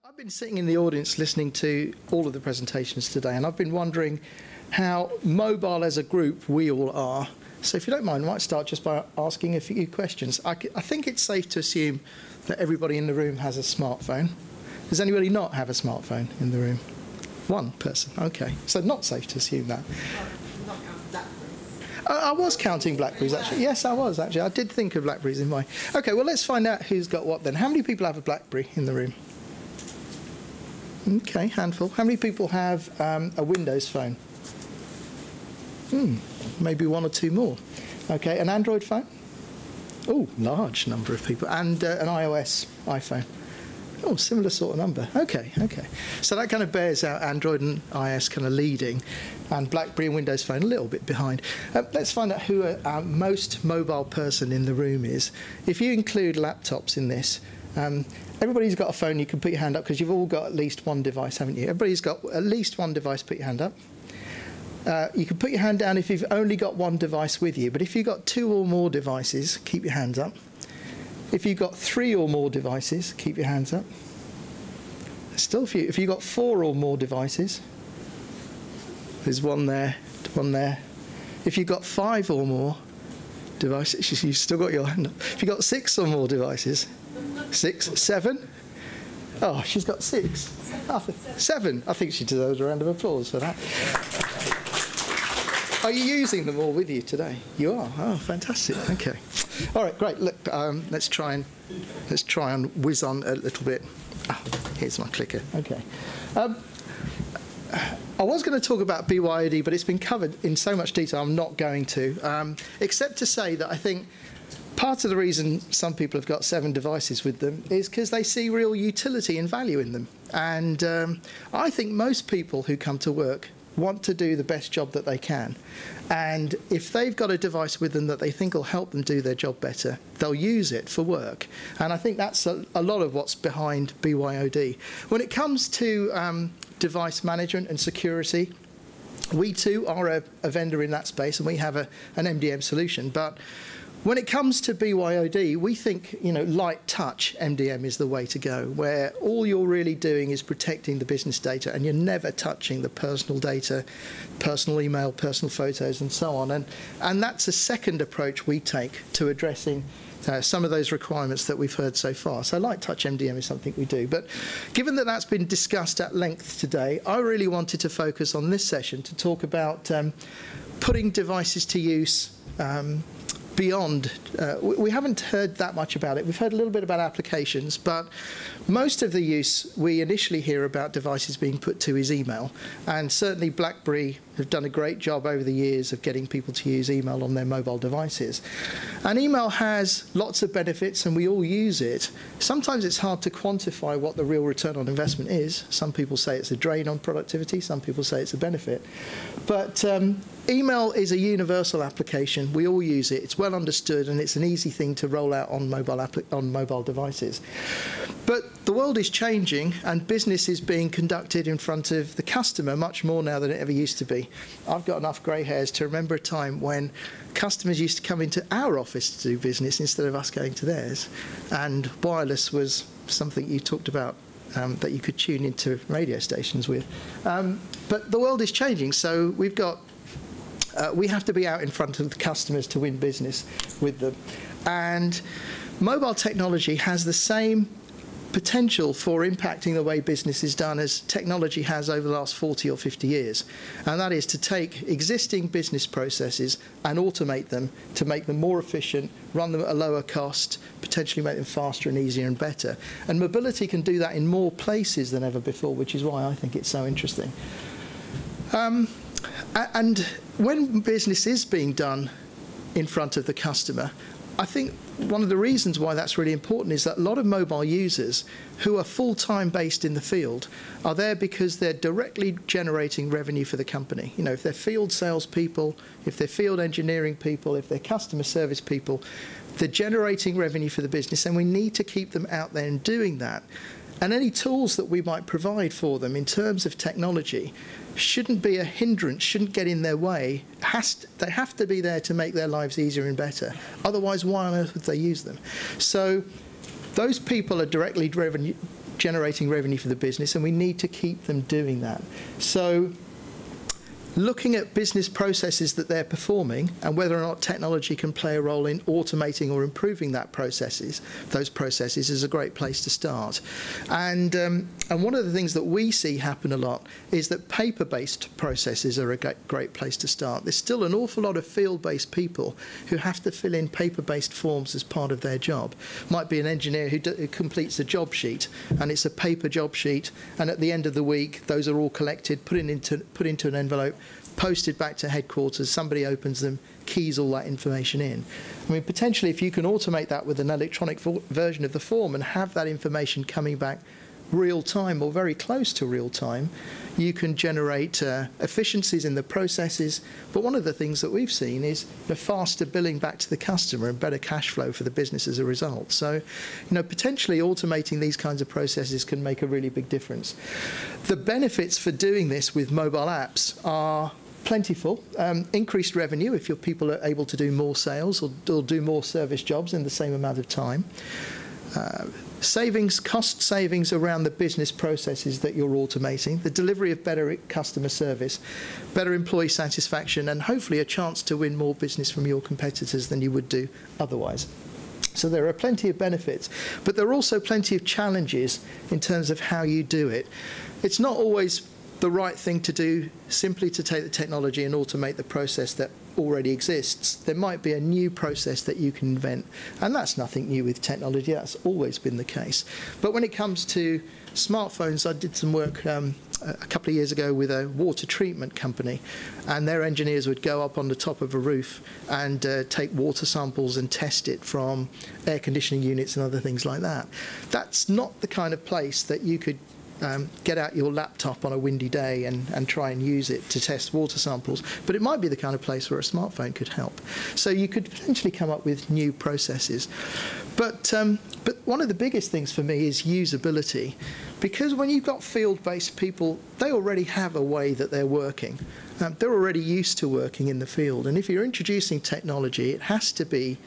I've been sitting in the audience listening to all of the presentations today, and I've been wondering how mobile as a group we all are. So if you don't mind, I might start just by asking a few questions. I think it's safe to assume that everybody in the room has a smartphone. Does anybody not have a smartphone in the room? One person, okay. So not safe to assume that. Not count BlackBerries. I was counting BlackBerries, actually. Yes, I was, actually. I did think of BlackBerries in my... Okay, well, let's find out who's got what then. How many people have a BlackBerry in the room? Okay, handful. How many people have a Windows phone? Maybe one or two more. Okay, an Android phone? Oh, large number of people. And an iOS iPhone? Oh, similar sort of number. Okay, okay. So that kind of bears out Android and iOS kind of leading, and BlackBerry and Windows Phone a little bit behind. Let's find out who our most mobile person in the room is. If you include laptops in this, everybody's got a phone. You can put your hand up because you've all got at least one device, haven't you? Everybody's got at least one device. Put your hand up. You can put your hand down if you've only got one device with you, but if you've got two or more devices, keep your hands up. If you've got three or more devices, keep your hands up. Still a few. If you've got four or more devices, there's one there, one there. If you've got five or more devices, you've still got your hand up. If you've got six or more devices, six, seven. Oh, she's got six. Seven. I think she deserves a round of applause for that. Are you using them all with you today? You are. Oh, fantastic. Okay. All right, great. Look, let's try and whiz on a little bit. Oh, here's my clicker. Okay. I was going to talk about BYOD, but it's been covered in so much detail. I'm not going to, except to say that I think part of the reason some people have got 7 devices with them is because they see real utility and value in them. And I think most people who come to work want to do the best job that they can, and if they've got a device with them that they think will help them do their job better, they'll use it for work. And I think that's a lot of what's behind BYOD. When it comes to device management and security, we too are a vendor in that space, and we have an MDM solution. But when it comes to BYOD, we think, light touch MDM is the way to go, where all you're really doing is protecting the business data, and you're never touching the personal data, personal email, personal photos, and so on. And that's a second approach we take to addressing some of those requirements that we've heard so far. So light touch MDM is something we do. But given that that's been discussed at length today, I really wanted to focus on this session to talk about putting devices to use beyond. We haven't heard that much about it. We've heard a little bit about applications, but most of the use we initially hear about devices being put to is email. And certainly BlackBerry have done a great job over the years of getting people to use email on their mobile devices. And email has lots of benefits, and we all use it. Sometimes it's hard to quantify what the real return on investment is. Some people say it's a drain on productivity. Some people say it's a benefit. But email is a universal application. We all use it. It's well understood, and it's an easy thing to roll out on mobile devices. But the world is changing, and business is being conducted in front of the customer much more now than it ever used to be. I've got enough grey hairs to remember a time when customers used to come into our office to do business instead of us going to theirs. And wireless was something you talked about that you could tune into radio stations with. But the world is changing, so we have to be out in front of the customers to win business with them. And mobile technology has the same potential for impacting the way business is done as technology has over the last 40 or 50 years. And that is to take existing business processes and automate them to make them more efficient, run them at a lower cost, potentially make them faster and easier and better. And mobility can do that in more places than ever before, which is why I think it's so interesting. And when business is being done in front of the customer, I think one of the reasons why that's really important is that a lot of mobile users who are full-time based in the field are there because they're directly generating revenue for the company. If they're field salespeople, if they're field engineering people, if they're customer service people, they're generating revenue for the business, and we need to keep them out there and doing that. And any tools that we might provide for them in terms of technology shouldn't be a hindrance, shouldn't get in their way. They have to be there to make their lives easier and better. Otherwise, why on earth would they use them? So those people are directly generating revenue for the business, and we need to keep them doing that. So looking at business processes that they're performing and whether or not technology can play a role in automating or improving those processes is a great place to start. And one of the things that we see happen a lot is that paper-based processes are a great place to start. There's still an awful lot of field-based people who have to fill in paper-based forms as part of their job. Might be an engineer who completes a job sheet, and it's a paper job sheet, and at the end of the week those are all collected, put into an envelope, posted back to headquarters, somebody opens them, keys all that information in. I mean, potentially if you can automate that with an electronic version of the form and have that information coming back real time or very close to real time, you can generate efficiencies in the processes. But one of the things that we've seen is the faster billing back to the customer and better cash flow for the business as a result. So, potentially automating these kinds of processes can make a really big difference. The benefits for doing this with mobile apps are plentiful. Increased revenue if your people are able to do more sales or do more service jobs in the same amount of time. Cost savings around the business processes that you're automating, the delivery of better customer service, better employee satisfaction, and hopefully a chance to win more business from your competitors than you would do otherwise. So there are plenty of benefits, but there are also plenty of challenges in terms of how you do it. It's not always the right thing to do simply to take the technology and automate the process that already exists. There might be a new process that you can invent, and that's nothing new with technology. That's always been the case. But when it comes to smartphones, I did some work a couple of years ago with a water treatment company, and their engineers would go up on the top of a roof and take water samples and test it from air conditioning units and other things like that. That's not the kind of place that you could get out your laptop on a windy day and try and use it to test water samples, but it might be the kind of place where a smartphone could help. So you could potentially come up with new processes. But one of the biggest things for me is usability, because when you've got field-based people, they already have a way that they're working. They're already used to working in the field, and if you're introducing technology, it has to be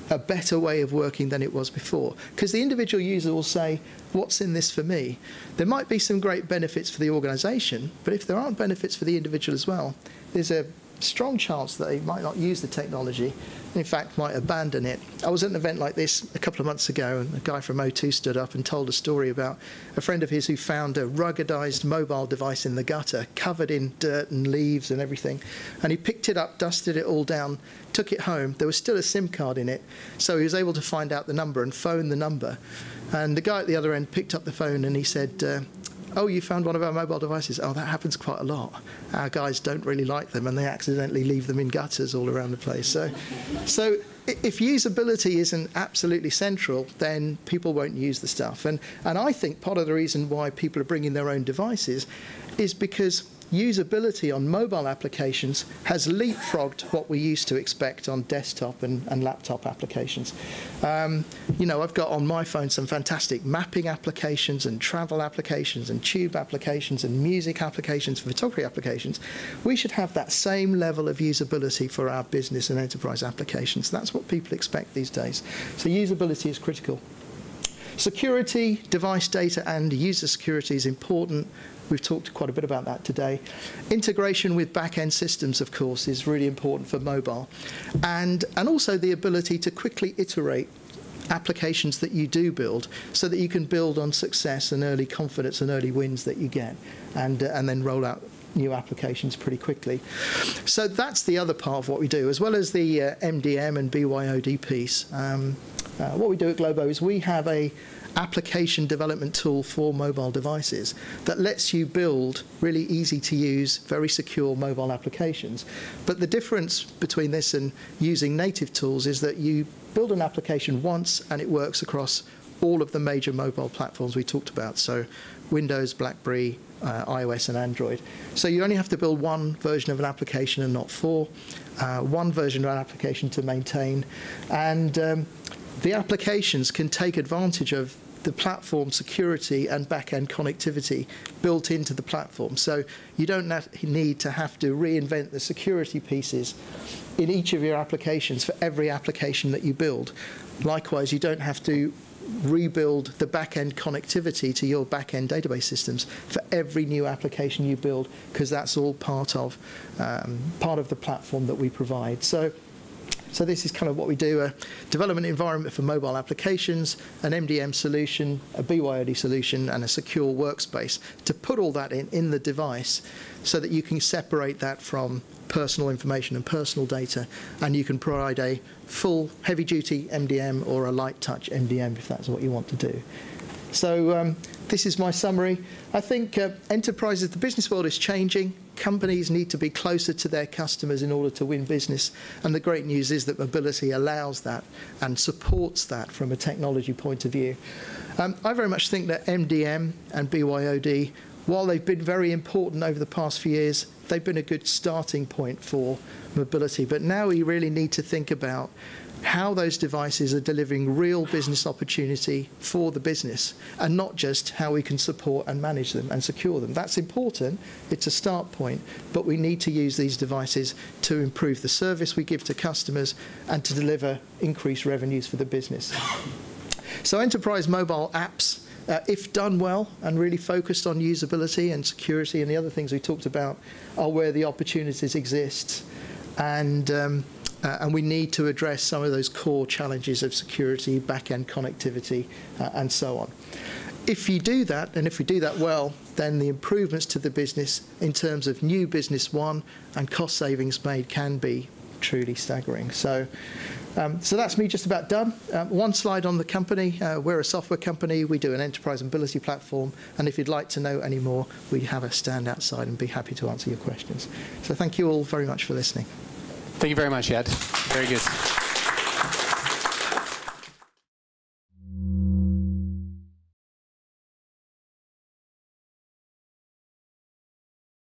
a better way of working than it was before, because the individual user will say, what's in this for me? There might be some great benefits for the organisation, but if there aren't benefits for the individual as well, there's a strong chance that they might not use the technology, and in fact might abandon it. I was at an event like this a couple of months ago, and a guy from O2 stood up and told a story about a friend of his who found a ruggedized mobile device in the gutter, covered in dirt and leaves and everything, and he picked it up, dusted it all down, took it home. There was still a SIM card in it, so he was able to find out the number and phone the number. And the guy at the other end picked up the phone and he said, oh, you found one of our mobile devices? Oh, that happens quite a lot. Our guys don't really like them, and they accidentally leave them in gutters all around the place. So if usability isn't absolutely central, then people won't use the stuff. And I think part of the reason why people are bringing their own devices is because usability on mobile applications has leapfrogged what we used to expect on desktop and laptop applications. I've got on my phone some fantastic mapping applications and travel applications and tube applications and music applications, photography applications. We should have that same level of usability for our business and enterprise applications. That's what people expect these days. So usability is critical. Security, device data and user security is important. We've talked quite a bit about that today. Integration with back-end systems, of course, is really important for mobile. And also the ability to quickly iterate applications that you do build so that you can build on success and early confidence and early wins that you get, and then roll out new applications pretty quickly. So that's the other part of what we do, as well as the MDM and BYOD piece. What we do at Globo is we have a application development tool for mobile devices that lets you build really easy to use, very secure mobile applications. But the difference between this and using native tools is that you build an application once and it works across all of the major mobile platforms we talked about. So Windows, BlackBerry, iOS and Android. So you only have to build one version of an application and not four, one version of an application to maintain, and the applications can take advantage of the platform security and back-end connectivity built into the platform. So you don't need to have to reinvent the security pieces in each of your applications for every application that you build. Likewise, you don't have to rebuild the back-end connectivity to your back-end database systems for every new application you build, because that's all part of the platform that we provide. So this is kind of what we do: a development environment for mobile applications, an MDM solution, a BYOD solution, and a secure workspace to put all that in the device so that you can separate that from personal information and personal data, and you can provide a full heavy-duty MDM or a light-touch MDM if that's what you want to do. So this is my summary. I think enterprises, the business world is changing. Companies need to be closer to their customers in order to win business. And the great news is that mobility allows that and supports that from a technology point of view. I very much think that MDM and BYOD, while they've been very important over the past few years, they've been a good starting point for mobility. But now we really need to think about how those devices are delivering real business opportunity for the business, and not just how we can support and manage them and secure them. That's important, it's a start point, but we need to use these devices to improve the service we give to customers and to deliver increased revenues for the business. So enterprise mobile apps, if done well and really focused on usability and security and the other things we talked about, are where the opportunities exist. And we need to address some of those core challenges of security, back-end connectivity, and so on. If you do that, and if we do that well, then the improvements to the business in terms of new business won and cost savings made can be truly staggering. So that's me just about done. One slide on the company. We're a software company. We do an enterprise mobility platform. And if you'd like to know any more, we have a stand outside and be happy to answer your questions. So thank you all very much for listening. Thank you very much, Yad. Very good.